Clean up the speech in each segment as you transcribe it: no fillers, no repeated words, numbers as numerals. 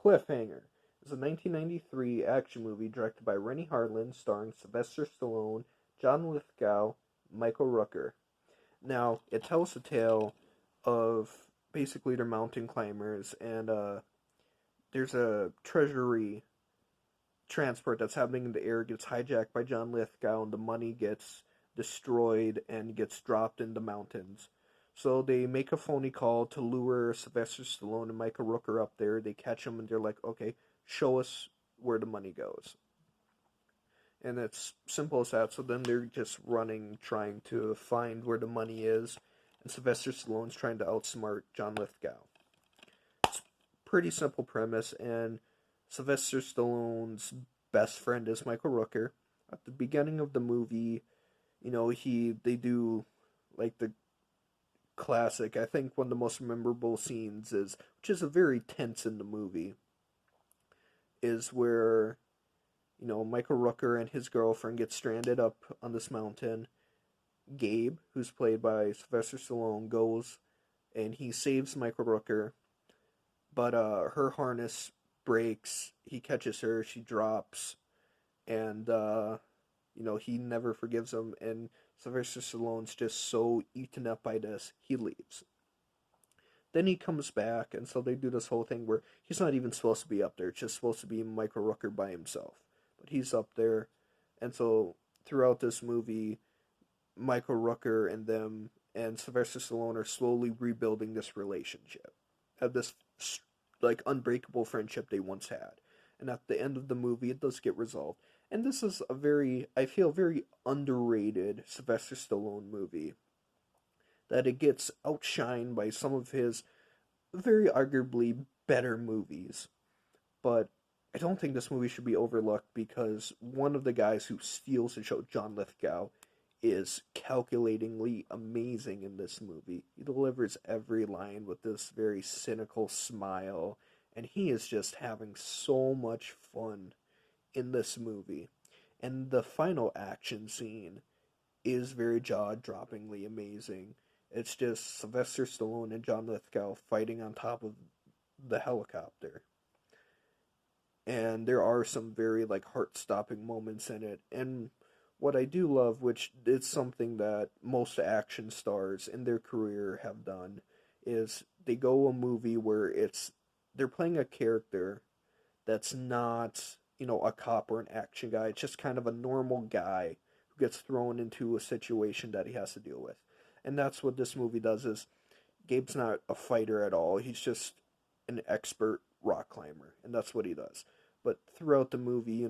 Cliffhanger is a 1993 action movie directed by Rennie Harlin, starring Sylvester Stallone, John Lithgow, Michael Rooker. Now, it tells the tale of basically they're mountain climbers, and there's a treasury transport that's happening in the air gets hijacked by John Lithgow, and the money gets destroyed and gets dropped in the mountains. So they make a phony call to lure Sylvester Stallone and Michael Rooker up there. They catch them and they're like, okay, show us where the money goes. And it's simple as that. So then they're just running, trying to find where the money is. And Sylvester Stallone's trying to outsmart John Lithgow. It's pretty simple premise, and Sylvester Stallone's best friend is Michael Rooker. At the beginning of the movie, they do like the classic. I think one of the most memorable scenes is, which is a very tense in the movie, is where Michael Rooker and his girlfriend get stranded up on this mountain. Gabe, who's played by Sylvester Stallone, goes and he saves Michael Rooker, but her harness breaks. He catches her, she drops, and he never forgives him. And Sylvester Stallone's just so eaten up by this, he leaves. Then he comes back, and so they do this whole thing where he's not even supposed to be up there. It's just supposed to be Michael Rooker by himself. But he's up there, and so throughout this movie, Michael Rooker and them and Sylvester Stallone are slowly rebuilding this relationship, of this like unbreakable friendship they once had. And at the end of the movie, it does get resolved. And this is a very, I feel, very underrated Sylvester Stallone movie. That it gets outshined by some of his very arguably better movies. But I don't think this movie should be overlooked because one of the guys who steals the show, John Lithgow, is calculatingly amazing in this movie. He delivers every line with this very cynical smile, and he is just having so much fun in this movie. And the final action scene is very jaw-droppingly amazing. It's just Sylvester Stallone and John Lithgow fighting on top of the helicopter. And there are some very like heart-stopping moments in it. And what I do love, which is something that most action stars in their career have done, is they go a movie where they're playing a character that's not, a cop or an action guy. It's just kind of a normal guy who gets thrown into a situation that he has to deal with. And that's what this movie does is Gabe's not a fighter at all. He's just an expert rock climber, and that's what he does. But throughout the movie,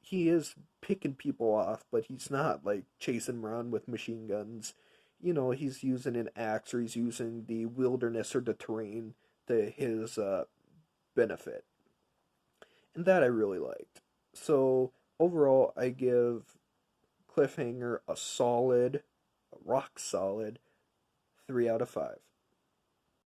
he is picking people off, but he's not like chasing them around with machine guns. He's using an axe or he's using the wilderness or the terrain to his benefit. And that I really liked. So overall, I give Cliffhanger a rock solid 3 out of 5.